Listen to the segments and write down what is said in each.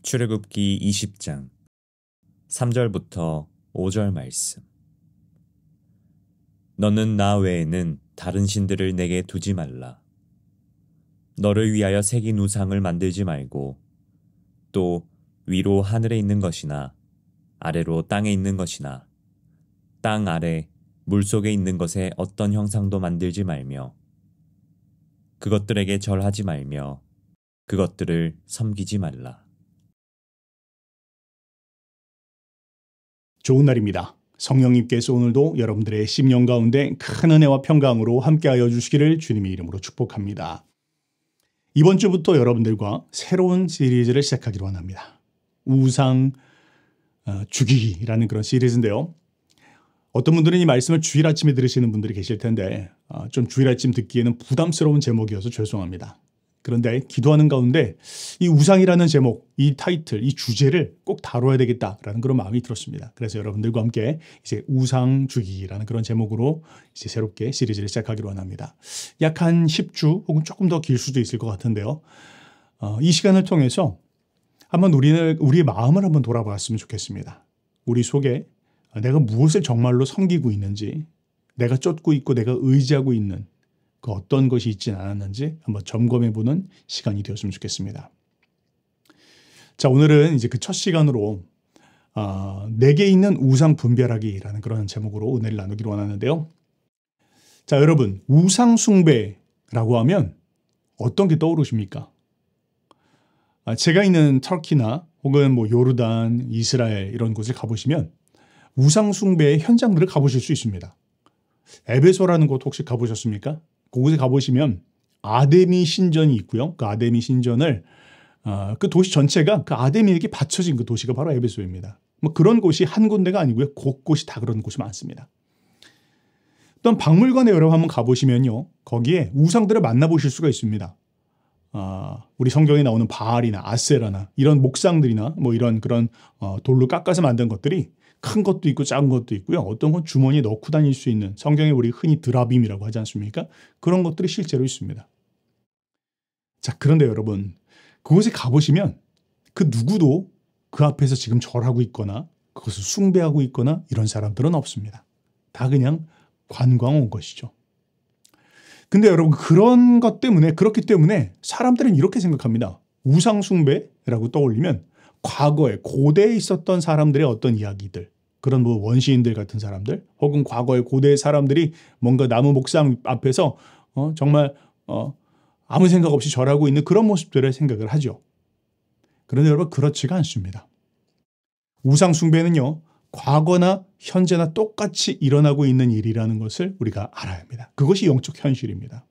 출애굽기 20장 3절부터 5절 말씀. 너는 나 외에는 다른 신들을 내게 두지 말라. 너를 위하여 새긴 우상을 만들지 말고 또 위로 하늘에 있는 것이나 아래로 땅에 있는 것이나 땅 아래 물속에 있는 것에 어떤 형상도 만들지 말며 그것들에게 절하지 말며 그것들을 섬기지 말라. 좋은 날입니다. 성령님께서 오늘도 여러분들의 심령 가운데 큰 은혜와 평강으로 함께하여 주시기를 주님의 이름으로 축복합니다. 이번 주부터 여러분들과 새로운 시리즈를 시작하기로 합니다. 우상 죽이기라는 그런 시리즈인데요. 어떤 분들은 이 말씀을 주일 아침에 들으시는 분들이 계실 텐데 좀 주일 아침 듣기에는 부담스러운 제목이어서 죄송합니다. 그런데 기도하는 가운데 이 우상이라는 제목, 이 타이틀, 이 주제를 꼭 다뤄야 되겠다라는 그런 마음이 들었습니다. 그래서 여러분들과 함께 이제 우상 죽이기라는 그런 제목으로 이제 새롭게 시리즈를 시작하기로 합니다. 약 한 10주 혹은 조금 더 길 수도 있을 것 같은데요. 이 시간을 통해서 한번 우리의 마음을 한번 돌아봤으면 좋겠습니다. 우리 속에 내가 무엇을 정말로 섬기고 있는지, 내가 쫓고 있고 내가 의지하고 있는 그 어떤 것이 있진 않았는지 한번 점검해보는 시간이 되었으면 좋겠습니다. 자, 오늘은 이제 그 첫 시간으로 내게 있는 우상 분별하기라는 그런 제목으로 은혜를 나누기로 원하는데요. 자, 여러분, 우상 숭배라고 하면 어떤 게 떠오르십니까? 제가 있는 터키나 혹은 뭐 요르단, 이스라엘 이런 곳을 가보시면 우상 숭배의 현장들을 가보실 수 있습니다. 에베소라는 곳 혹시 가보셨습니까? 그곳에 가보시면 아데미 신전이 있고요. 그 아데미 신전을 그 도시 전체가 그 아데미에게 바쳐진 그 도시가 바로 에베소입니다. 뭐 그런 곳이 한 군데가 아니고요. 곳곳이 다 그런 곳이 많습니다. 또한 박물관에 여러분 한번 가보시면요. 거기에 우상들을 만나보실 수가 있습니다. 우리 성경에 나오는 바알이나 아세라나 이런 목상들이나 뭐 이런 그런 돌로 깎아서 만든 것들이 큰 것도 있고 작은 것도 있고요. 어떤 건 주머니에 넣고 다닐 수 있는, 성경에 우리 흔히 드라빔이라고 하지 않습니까? 그런 것들이 실제로 있습니다. 자, 그런데 여러분, 그곳에 가보시면 그 누구도 그 앞에서 지금 절하고 있거나 그것을 숭배하고 있거나 이런 사람들은 없습니다. 다 그냥 관광 온 것이죠. 근데 여러분, 그렇기 때문에 사람들은 이렇게 생각합니다. 우상 숭배라고 떠올리면 과거에 고대에 있었던 사람들의 어떤 이야기들, 그런 뭐 원시인들 같은 사람들, 혹은 과거의 고대의 사람들이 뭔가 나무 목상 앞에서 정말 아무 생각 없이 절하고 있는 그런 모습들을 생각을 하죠. 그런데 여러분, 그렇지가 않습니다. 우상 숭배는요, 과거나 현재나 똑같이 일어나고 있는 일이라는 것을 우리가 알아야 합니다. 그것이 영적 현실입니다.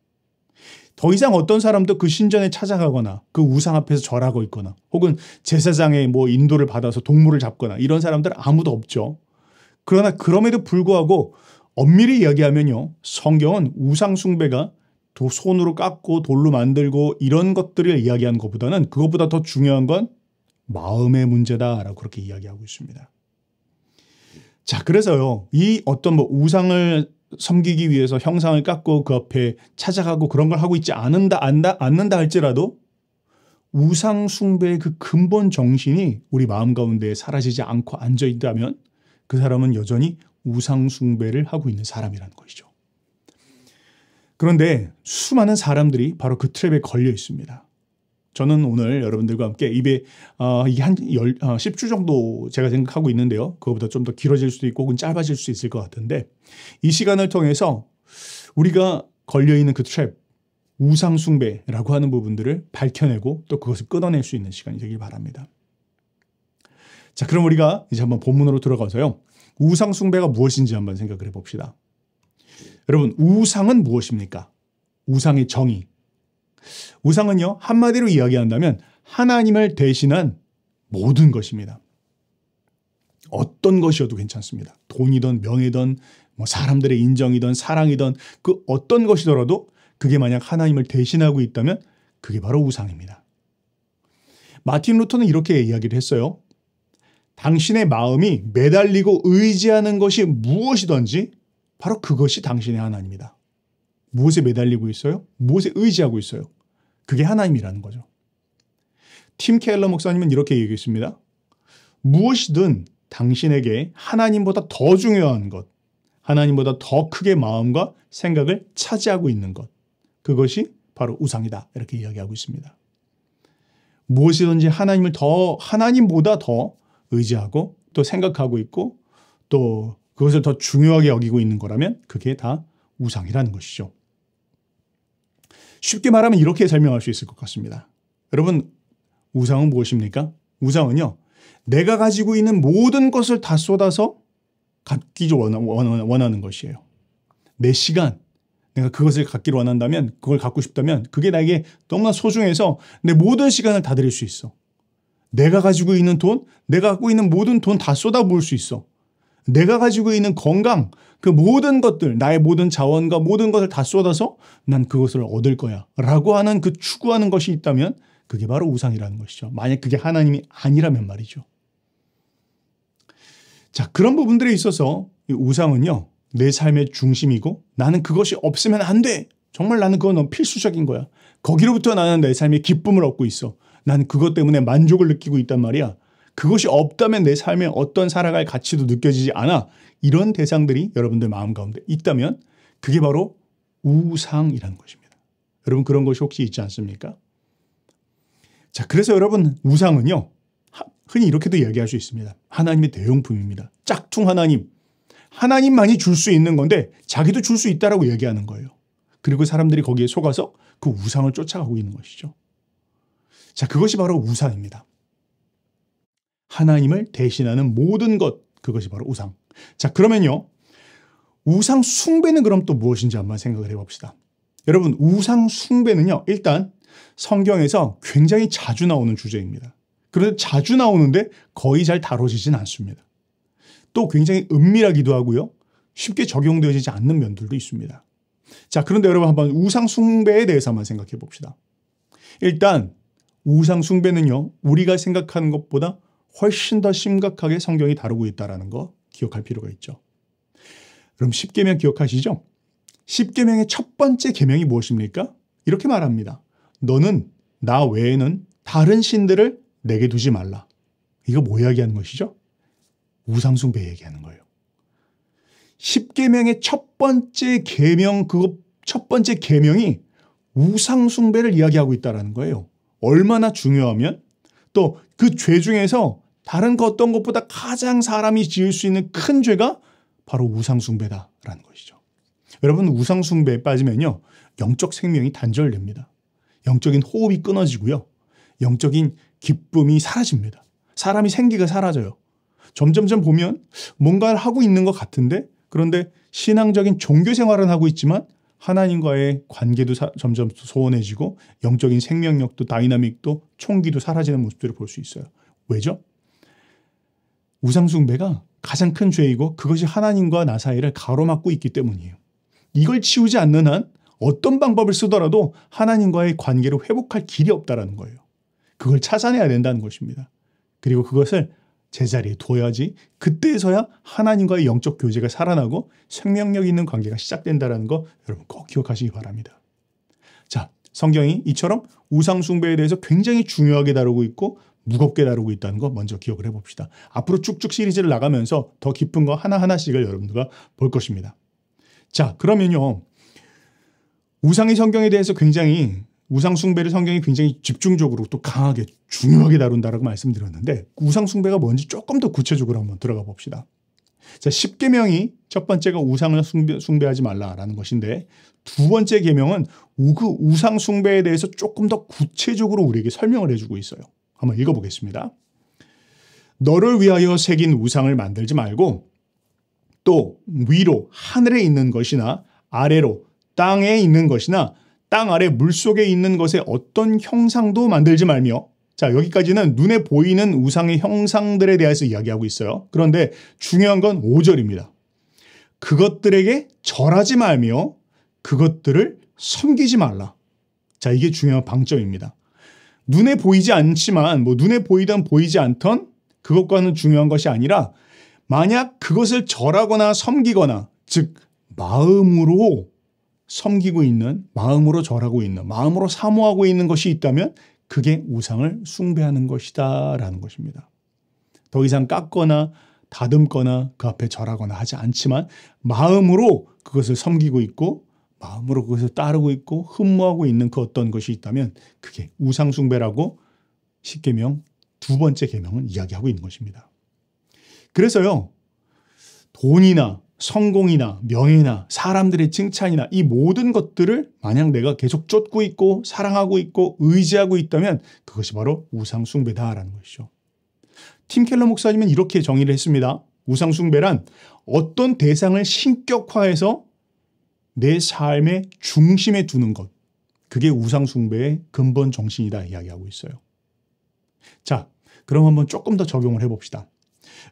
더 이상 어떤 사람도 그 신전에 찾아가거나 그 우상 앞에서 절하고 있거나 혹은 제사장의 뭐 인도를 받아서 동물을 잡거나 이런 사람들 아무도 없죠. 그러나 그럼에도 불구하고 엄밀히 이야기하면요. 성경은 우상 숭배가 손으로 깎고 돌로 만들고 이런 것들을 이야기하는 것보다는 그것보다 더 중요한 건 마음의 문제다라고 그렇게 이야기하고 있습니다. 자, 그래서요. 이 어떤 뭐 우상을 섬기기 위해서 형상을 깎고 그 앞에 찾아가고 그런 걸 하고 있지 않는다 할지라도 우상 숭배의 그 근본 정신이 우리 마음 가운데 사라지지 않고 앉아 있다면 그 사람은 여전히 우상 숭배를 하고 있는 사람이라는 것이죠. 그런데 수많은 사람들이 바로 그 트랩에 걸려 있습니다. 저는 오늘 여러분들과 함께 이게 한 10주 정도 제가 생각하고 있는데요. 그거보다 좀 더 길어질 수도 있고 혹은 짧아질 수 있을 것 같은데 이 시간을 통해서 우리가 걸려있는 그 트랩, 우상 숭배라고 하는 부분들을 밝혀내고 또 그것을 끊어낼 수 있는 시간이 되길 바랍니다. 자, 그럼 우리가 이제 한번 본문으로 들어가서요. 우상 숭배가 무엇인지 한번 생각을 해봅시다. 여러분, 우상은 무엇입니까? 우상의 정의. 우상은요, 한마디로 이야기한다면 하나님을 대신한 모든 것입니다. 어떤 것이어도 괜찮습니다. 돈이든 명예든 뭐 사람들의 인정이든 사랑이든 그 어떤 것이더라도 그게 만약 하나님을 대신하고 있다면 그게 바로 우상입니다. 마틴 루터는 이렇게 이야기를 했어요. 당신의 마음이 매달리고 의지하는 것이 무엇이든지 바로 그것이 당신의 하나님이다. 무엇에 매달리고 있어요? 무엇에 의지하고 있어요? 그게 하나님이라는 거죠. 팀 켈러 목사님은 이렇게 얘기했습니다. 무엇이든 당신에게 하나님보다 더 중요한 것, 하나님보다 더 크게 마음과 생각을 차지하고 있는 것, 그것이 바로 우상이다. 이렇게 이야기하고 있습니다. 무엇이든지 하나님보다 더 의지하고 또 생각하고 있고 또 그것을 더 중요하게 여기고 있는 거라면 그게 다 우상이라는 것이죠. 쉽게 말하면 이렇게 설명할 수 있을 것 같습니다. 여러분, 우상은 무엇입니까? 우상은요, 내가 가지고 있는 모든 것을 다 쏟아서 갖기 원하는 것이에요. 내 시간, 내가 그것을 갖기를 원한다면, 그걸 갖고 싶다면 그게 나에게 너무나 소중해서 내 모든 시간을 다 드릴 수 있어. 내가 가지고 있는 돈, 내가 갖고 있는 모든 돈 다 쏟아부을 수 있어. 내가 가지고 있는 건강, 그 모든 것들, 나의 모든 자원과 모든 것을 다 쏟아서 난 그것을 얻을 거야 라고 하는 그 추구하는 것이 있다면 그게 바로 우상이라는 것이죠. 만약 그게 하나님이 아니라면 말이죠. 자, 그런 부분들에 있어서 이 우상은요, 내 삶의 중심이고 나는 그것이 없으면 안 돼. 정말 나는 그건 너무 필수적인 거야. 거기로부터 나는 내 삶의 기쁨을 얻고 있어. 나는 그것 때문에 만족을 느끼고 있단 말이야. 그것이 없다면 내 삶에 어떤 살아갈 가치도 느껴지지 않아. 이런 대상들이 여러분들 마음 가운데 있다면 그게 바로 우상이라는 것입니다. 여러분, 그런 것이 혹시 있지 않습니까? 자, 그래서 여러분, 우상은요, 흔히 이렇게도 이야기할 수 있습니다. 하나님의 대용품입니다. 짝퉁 하나님. 하나님만이 줄 수 있는 건데 자기도 줄 수 있다라고 얘기하는 거예요. 그리고 사람들이 거기에 속아서 그 우상을 쫓아가고 있는 것이죠. 자, 그것이 바로 우상입니다. 하나님을 대신하는 모든 것, 그것이 바로 우상. 자, 그러면요, 우상 숭배는 그럼 또 무엇인지 한번 생각을 해봅시다. 여러분, 우상 숭배는요, 일단 성경에서 굉장히 자주 나오는 주제입니다. 그런데 자주 나오는데 거의 잘 다뤄지진 않습니다. 또 굉장히 은밀하기도 하고요, 쉽게 적용되어지지 않는 면들도 있습니다. 자, 그런데 여러분, 한번 우상 숭배에 대해서 한번 생각해 봅시다. 일단 우상 숭배는요, 우리가 생각하는 것보다 훨씬 더 심각하게 성경이 다루고 있다는 거 기억할 필요가 있죠. 그럼 10계명 기억하시죠? 10계명의 첫 번째 계명이 무엇입니까? 이렇게 말합니다. 너는 나 외에는 다른 신들을 내게 두지 말라. 이거 뭐 이야기하는 것이죠? 우상 숭배 얘기하는 거예요. 10계명의 첫 번째 계명, 그 첫 번째 계명이 우상 숭배를 이야기하고 있다는 거예요. 얼마나 중요하면 또 그 죄 중에서 다른 그 어떤 것보다 가장 사람이 지을 수 있는 큰 죄가 바로 우상 숭배다라는 것이죠. 여러분, 우상 숭배에 빠지면요, 영적 생명이 단절됩니다. 영적인 호흡이 끊어지고요, 영적인 기쁨이 사라집니다. 사람이 생기가 사라져요. 점점점 보면 뭔가를 하고 있는 것 같은데, 그런데 신앙적인 종교 생활은 하고 있지만 하나님과의 관계도 점점 소원해지고 영적인 생명력도 다이나믹도 총기도 사라지는 모습들을 볼 수 있어요. 왜죠? 우상 숭배가 가장 큰 죄이고 그것이 하나님과 나 사이를 가로막고 있기 때문이에요. 이걸 치우지 않는 한 어떤 방법을 쓰더라도 하나님과의 관계를 회복할 길이 없다는 거예요. 그걸 찾아내야 된다는 것입니다. 그리고 그것을 제자리에 둬야지 그때서야 하나님과의 영적 교제가 살아나고 생명력 있는 관계가 시작된다는 거 여러분 꼭 기억하시기 바랍니다. 자, 성경이 이처럼 우상 숭배에 대해서 굉장히 중요하게 다루고 있고 무겁게 다루고 있다는 거 먼저 기억을 해봅시다. 앞으로 쭉쭉 시리즈를 나가면서 더 깊은 거 하나하나씩을 여러분들과 볼 것입니다. 자, 그러면요, 우상의 성경에 대해서 우상 숭배를 성경이 굉장히 집중적으로 또 강하게 중요하게 다룬다라고 말씀드렸는데 우상 숭배가 뭔지 조금 더 구체적으로 한번 들어가 봅시다. 자, 10계명이 첫 번째가 우상을 숭배하지 말라라는 것인데 두 번째 계명은 그 우상 숭배에 대해서 조금 더 구체적으로 우리에게 설명을 해주고 있어요. 한번 읽어보겠습니다. 너를 위하여 새긴 우상을 만들지 말고 또 위로 하늘에 있는 것이나 아래로 땅에 있는 것이나 땅 아래 물속에 있는 것의 어떤 형상도 만들지 말며, 자, 여기까지는 눈에 보이는 우상의 형상들에 대해서 이야기하고 있어요. 그런데 중요한 건 5절입니다. 그것들에게 절하지 말며 그것들을 섬기지 말라. 자, 이게 중요한 방점입니다. 눈에 보이지 않지만 눈에 보이든 보이지 않던 그것과는 중요한 것이 아니라 만약 그것을 절하거나 섬기거나 즉 마음으로 섬기고 있는, 마음으로 절하고 있는, 마음으로 사모하고 있는 것이 있다면 그게 우상을 숭배하는 것이다 라는 것입니다. 더 이상 깎거나 다듬거나 그 앞에 절하거나 하지 않지만 마음으로 그것을 섬기고 있고 마음으로 그것을 따르고 있고 흠모하고 있는 그 어떤 것이 있다면 그게 우상 숭배라고 10계명 두 번째 계명은 이야기하고 있는 것입니다. 그래서요, 돈이나 성공이나 명예나 사람들의 칭찬이나 이 모든 것들을 만약 내가 계속 쫓고 있고 사랑하고 있고 의지하고 있다면 그것이 바로 우상 숭배다라는 것이죠. 팀 켈러 목사님은 이렇게 정의를 했습니다. 우상 숭배란 어떤 대상을 신격화해서 내 삶의 중심에 두는 것, 그게 우상 숭배의 근본 정신이다 이야기하고 있어요. 자, 그럼 한번 조금 더 적용을 해봅시다.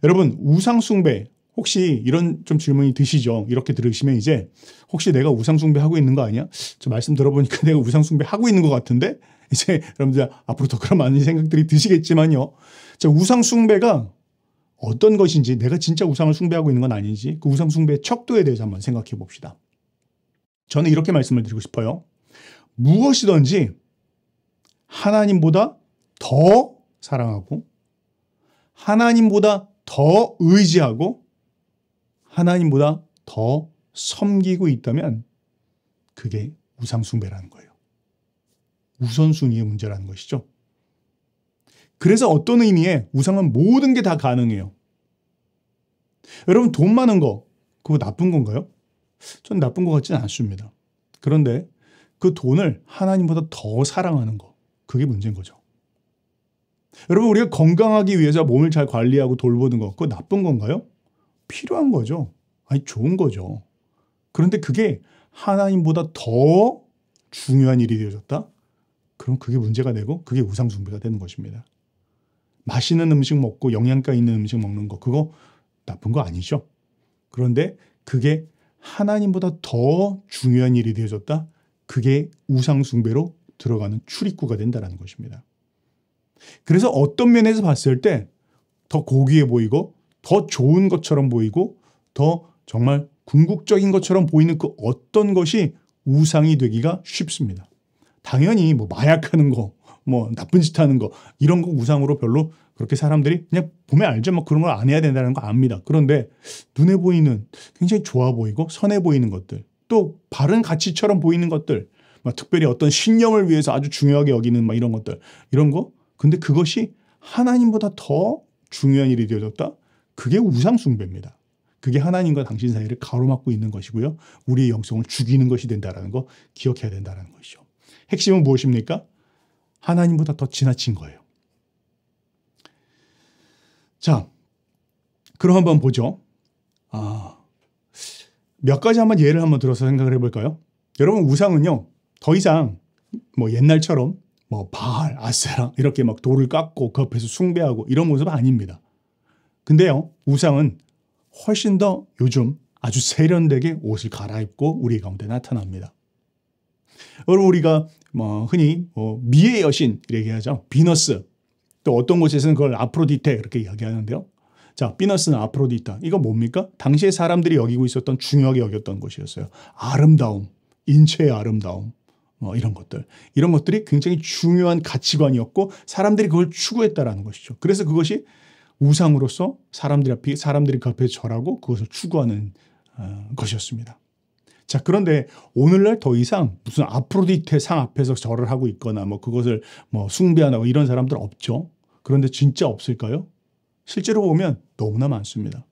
여러분, 우상 숭배 혹시 이런 좀 질문이 드시죠? 이렇게 들으시면 이제 혹시 내가 우상 숭배하고 있는 거 아니야? 저 말씀 들어보니까 내가 우상 숭배하고 있는 것 같은데 이제 여러분들 앞으로 더 그런 많은 생각들이 드시겠지만요. 자, 우상 숭배가 어떤 것인지, 내가 진짜 우상을 숭배하고 있는 건 아닌지, 그 우상 숭배의 척도에 대해서 한번 생각해 봅시다. 저는 이렇게 말씀을 드리고 싶어요. 무엇이든지 하나님보다 더 사랑하고 하나님보다 더 의지하고 하나님보다 더 섬기고 있다면 그게 우상 숭배라는 거예요. 우선순위의 문제라는 것이죠. 그래서 어떤 의미의 우상은 모든 게 다 가능해요. 여러분, 돈 많은 거 그거 나쁜 건가요? 전 나쁜 것 같지는 않습니다. 그런데 그 돈을 하나님보다 더 사랑하는 거, 그게 문제인 거죠. 여러분, 우리가 건강하기 위해서 몸을 잘 관리하고 돌보는 거, 그거 나쁜 건가요? 필요한 거죠. 아니, 좋은 거죠. 그런데 그게 하나님보다 더 중요한 일이 되어졌다? 그럼 그게 문제가 되고 그게 우상 숭배가 되는 것입니다. 맛있는 음식 먹고 영양가 있는 음식 먹는 거, 그거 나쁜 거 아니죠. 그런데 그게 하나님보다 더 중요한 일이 되어졌다? 그게 우상 숭배로 들어가는 출입구가 된다는 것입니다. 그래서 어떤 면에서 봤을 때 더 고귀해 보이고 더 좋은 것처럼 보이고 더 정말 궁극적인 것처럼 보이는 그 어떤 것이 우상이 되기가 쉽습니다. 당연히 뭐 마약하는 거, 뭐 나쁜 짓 하는 거, 이런 거 우상으로 별로 그렇게 사람들이 그냥 보면 알죠. 뭐 그런 걸 안 해야 된다는 거 압니다. 그런데 눈에 보이는 굉장히 좋아 보이고 선해 보이는 것들, 또 바른 가치처럼 보이는 것들, 막 특별히 어떤 신념을 위해서 아주 중요하게 여기는 막 이런 것들, 이런 거. 근데 그것이 하나님보다 더 중요한 일이 되어졌다? 그게 우상 숭배입니다. 그게 하나님과 당신 사이를 가로막고 있는 것이고요. 우리의 영성을 죽이는 것이 된다는 거 기억해야 된다는 것이죠. 핵심은 무엇입니까? 하나님보다 더 지나친 거예요. 자, 그럼 한번 보죠. 몇 가지 한번 예를 한번 들어서 생각을 해볼까요? 여러분, 우상은요, 더 이상 뭐 옛날처럼 뭐 바알, 아세라 이렇게 막 돌을 깎고 그 앞에서 숭배하고 이런 모습은 아닙니다. 근데요, 우상은 훨씬 더 요즘 아주 세련되게 옷을 갈아입고 우리 가운데 나타납니다. 여러분, 우리가 뭐 흔히 미의 여신 이렇게 하죠. 비너스, 또 어떤 곳에서는 그걸 아프로디테 이렇게 이야기하는데요. 자, 비너스는 아프로디타, 이거 뭡니까? 당시에 사람들이 여기고 있었던, 중요하게 여겼던 것이었어요. 아름다움, 인체의 아름다움, 이런 것들. 이런 것들이 굉장히 중요한 가치관이었고 사람들이 그걸 추구했다라는 것이죠. 그래서 그것이 우상으로서 사람들이 그 앞에 절하고 그것을 추구하는 것이었습니다. 자, 그런데 오늘날 더 이상 무슨 아프로디테 상 앞에서 절을 하고 있거나 뭐 그것을 뭐 숭배하고 이런 사람들 없죠. 그런데 진짜 없을까요? 실제로 보면 너무나 많습니다.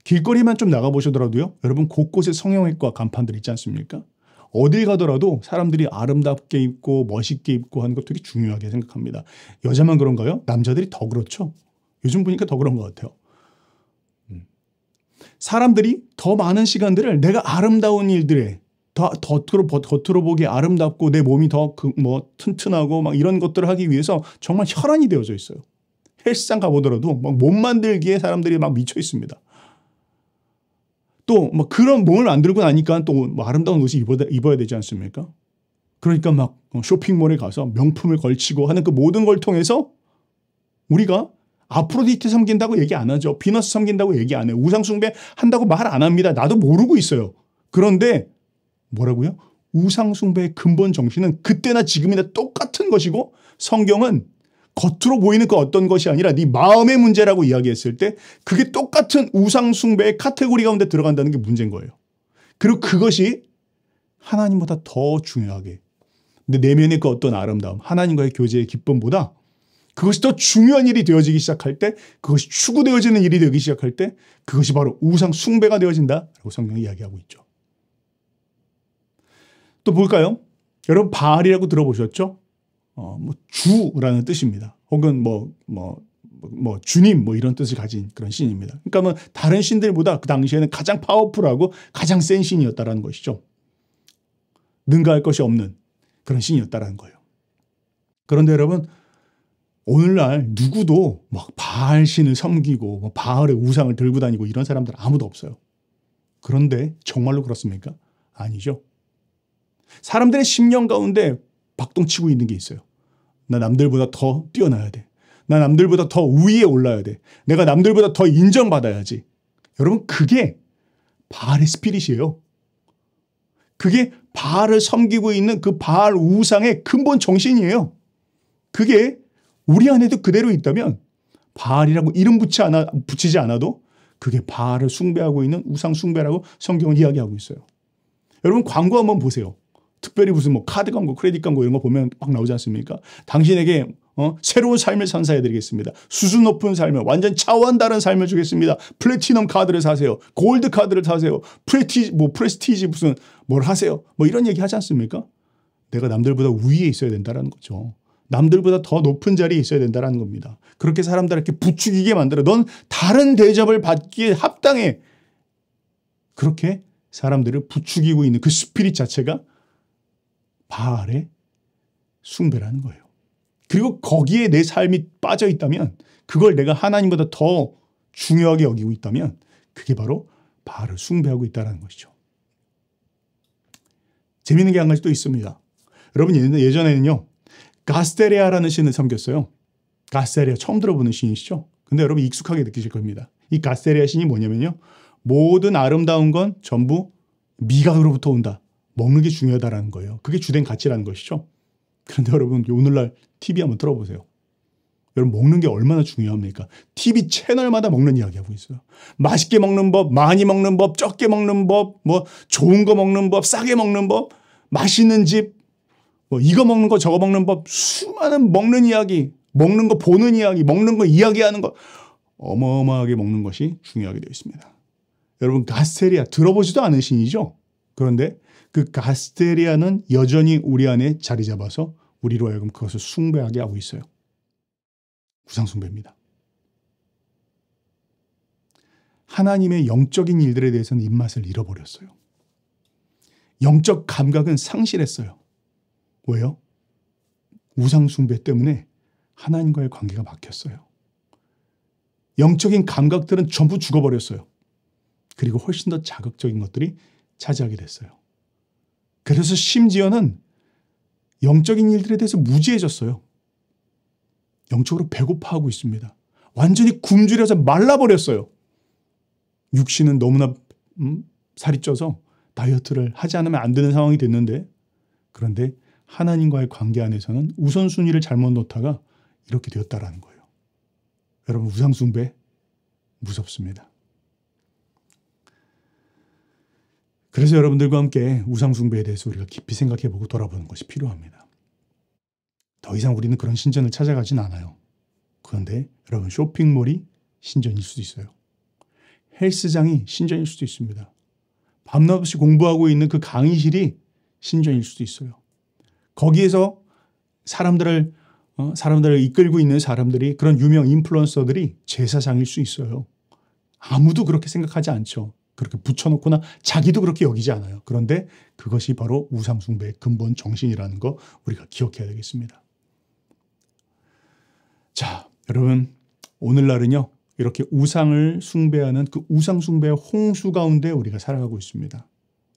길거리만 좀 나가보시더라도요, 여러분 곳곳에 성형외과 간판들 있지 않습니까? 어딜 가더라도 사람들이 아름답게 입고 멋있게 입고 하는 것 되게 중요하게 생각합니다. 여자만 그런가요? 남자들이 더 그렇죠. 요즘 보니까 더 그런 것 같아요. 사람들이 더 많은 시간들을 내가 아름다운 일들에 겉으로 보기에 아름답고 내 몸이 더 튼튼하고 막 이런 것들을 하기 위해서 정말 혈안이 되어져 있어요. 헬스장 가보더라도 막 몸 만들기에 사람들이 막 미쳐 있습니다. 또 뭐 그런 몸을 만들고 나니까 또 뭐 아름다운 옷을 입어야 되지 않습니까? 그러니까 막 쇼핑몰에 가서 명품을 걸치고 하는 그 모든 걸 통해서 우리가 아프로디테 섬긴다고 얘기 안 하죠. 비너스 섬긴다고 얘기 안 해요. 우상숭배 한다고 말 안 합니다. 나도 모르고 있어요. 그런데 뭐라고요? 우상숭배의 근본 정신은 그때나 지금이나 똑같은 것이고 성경은 겉으로 보이는 그 어떤 것이 아니라 네 마음의 문제라고 이야기했을 때 그게 똑같은 우상 숭배의 카테고리 가운데 들어간다는 게 문제인 거예요. 그리고 그것이 하나님보다 더 중요하게, 근데 내면의 그 어떤 아름다움, 하나님과의 교제의 기쁨보다 그것이 더 중요한 일이 되어지기 시작할 때, 그것이 추구되어지는 일이 되기 시작할 때 그것이 바로 우상 숭배가 되어진다라고 성경이 이야기하고 있죠. 또 볼까요? 여러분 바알이라고 들어보셨죠? 주라는 뜻입니다. 혹은 주님 이런 뜻을 가진 그런 신입니다. 그러니까 뭐 다른 신들보다 그 당시에는 가장 파워풀하고 가장 센 신이었다라는 것이죠. 능가할 것이 없는 그런 신이었다라는 거예요. 그런데 여러분 오늘날 누구도 막 바알 신을 섬기고 뭐 바알의 우상을 들고 다니고 이런 사람들 아무도 없어요. 그런데 정말로 그렇습니까? 아니죠. 사람들의 심령 가운데 박동치고 있는 게 있어요. 나 남들보다 더 뛰어나야 돼. 나 남들보다 더 위에 올라야 돼. 내가 남들보다 더 인정받아야지. 여러분 그게 바알의 스피릿이에요. 그게 바알을 섬기고 있는 그 바알 우상의 근본 정신이에요. 그게 우리 안에도 그대로 있다면 바알이라고 이름 붙이지 않아도 그게 바알을 숭배하고 있는 우상 숭배라고 성경은 이야기하고 있어요. 여러분 광고 한번 보세요. 특별히 무슨 뭐 카드 광고, 크레딧 광고 이런 거 보면 막 나오지 않습니까? 당신에게 새로운 삶을 선사해드리겠습니다. 수준 높은 삶을, 완전 차원 다른 삶을 주겠습니다. 플래티넘 카드를 사세요. 골드 카드를 사세요. 프레스티지 무슨 뭘 하세요. 뭐 이런 얘기 하지 않습니까? 내가 남들보다 위에 있어야 된다는 거죠. 남들보다 더 높은 자리에 있어야 된다는 겁니다. 그렇게 사람들에게 부추기게 만들어. 넌 다른 대접을 받기에 합당해. 그렇게 사람들을 부추기고 있는 그 스피릿 자체가 바알의 숭배라는 거예요. 그리고 거기에 내 삶이 빠져 있다면, 그걸 내가 하나님보다 더 중요하게 여기고 있다면 그게 바로 바알을 숭배하고 있다는 것이죠. 재미있는 게 한 가지 또 있습니다. 여러분 예전에는요 가스테리아라는 신을 섬겼어요. 가스테리아 처음 들어보는 신이시죠? 근데 여러분 익숙하게 느끼실 겁니다. 이 가스테리아 신이 뭐냐면요, 모든 아름다운 건 전부 미각으로부터 온다. 먹는 게 중요하다라는 거예요. 그게 주된 가치라는 것이죠. 그런데 여러분 오늘날 TV 한번 틀어보세요. 여러분 먹는 게 얼마나 중요합니까? TV 채널마다 먹는 이야기하고 있어요. 맛있게 먹는 법, 많이 먹는 법, 적게 먹는 법, 뭐 좋은 거 먹는 법, 싸게 먹는 법, 맛있는 집, 뭐 이거 먹는 거 저거 먹는 법, 수많은 먹는 이야기, 먹는 거 보는 이야기, 먹는 거 이야기하는 거, 어마어마하게 먹는 것이 중요하게 되어 있습니다. 여러분 가스테리아 들어보지도 않은 신이죠? 그런데 그 가스테리아는 여전히 우리 안에 자리 잡아서 우리로 하여금 그것을 숭배하게 하고 있어요. 우상 숭배입니다. 하나님의 영적인 일들에 대해서는 입맛을 잃어버렸어요. 영적 감각은 상실했어요. 왜요? 우상 숭배 때문에 하나님과의 관계가 막혔어요. 영적인 감각들은 전부 죽어버렸어요. 그리고 훨씬 더 자극적인 것들이 차지하게 됐어요. 그래서 심지어는 영적인 일들에 대해서 무지해졌어요. 영적으로 배고파하고 있습니다. 완전히 굶주려서 말라버렸어요. 육신은 너무나 살이 쪄서 다이어트를 하지 않으면 안 되는 상황이 됐는데, 그런데 하나님과의 관계 안에서는 우선순위를 잘못 놓다가 이렇게 되었다라는 거예요. 여러분 우상숭배 무섭습니다. 그래서 여러분들과 함께 우상숭배에 대해서 우리가 깊이 생각해보고 돌아보는 것이 필요합니다. 더 이상 우리는 그런 신전을 찾아가진 않아요. 그런데 여러분 쇼핑몰이 신전일 수도 있어요. 헬스장이 신전일 수도 있습니다. 밤낮 없이 공부하고 있는 그 강의실이 신전일 수도 있어요. 거기에서 사람들을 이끌고 있는 사람들이, 그런 유명 인플루언서들이 제사장일 수 있어요. 아무도 그렇게 생각하지 않죠. 그렇게 붙여놓거나 자기도 그렇게 여기지 않아요. 그런데 그것이 바로 우상숭배의 근본 정신이라는 거 우리가 기억해야 되겠습니다. 자, 여러분 오늘날은요 이렇게 우상을 숭배하는 그 우상숭배의 홍수 가운데 우리가 살아가고 있습니다.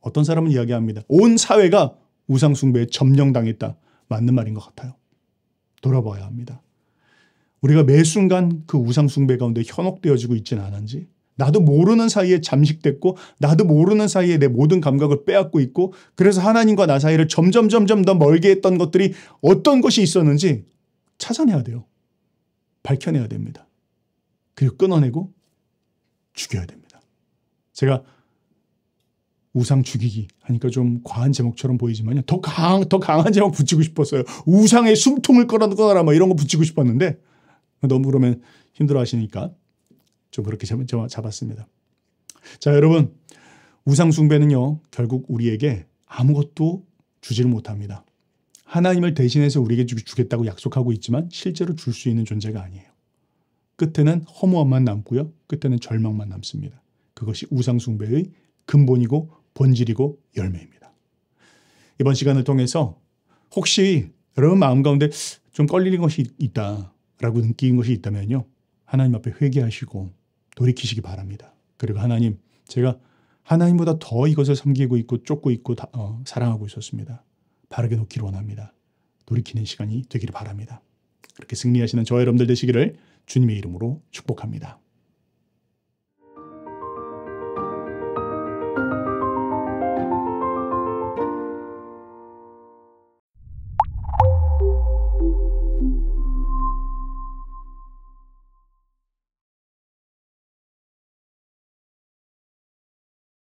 어떤 사람은 이야기합니다. 온 사회가 우상숭배에 점령당했다. 맞는 말인 것 같아요. 돌아봐야 합니다. 우리가 매 순간 그 우상숭배 가운데 현혹되어지고 있지는 않은지, 나도 모르는 사이에 잠식됐고 나도 모르는 사이에 내 모든 감각을 빼앗고 있고, 그래서 하나님과 나 사이를 점점 더 멀게 했던 것들이 어떤 것이 있었는지 찾아내야 돼요. 밝혀내야 됩니다. 그리고 끊어내고 죽여야 됩니다. 제가 우상 죽이기 하니까 좀 과한 제목처럼 보이지만요. 더 강한 제목 붙이고 싶었어요. 우상의 숨통을 꺼라 뭐 이런 거 붙이고 싶었는데 너무 그러면 힘들어 하시니까 좀 그렇게 잡았습니다. 자, 여러분, 우상 숭배는요, 결국 우리에게 아무것도 주지를 못합니다. 하나님을 대신해서 우리에게 주겠다고 약속하고 있지만 실제로 줄 수 있는 존재가 아니에요. 끝에는 허무함만 남고요. 끝에는 절망만 남습니다. 그것이 우상 숭배의 근본이고 본질이고 열매입니다. 이번 시간을 통해서 혹시 여러분 마음 가운데 좀 끌리는 것이 있다라고 느낀 것이 있다면요. 하나님 앞에 회개하시고 돌이키시기 바랍니다. 그리고 하나님, 제가 하나님보다 더 이것을 섬기고 있고 쫓고 있고 사랑하고 있었습니다. 바르게 놓기를 원합니다. 돌이키는 시간이 되기를 바랍니다. 그렇게 승리하시는 저와 여러분들 되시기를 주님의 이름으로 축복합니다.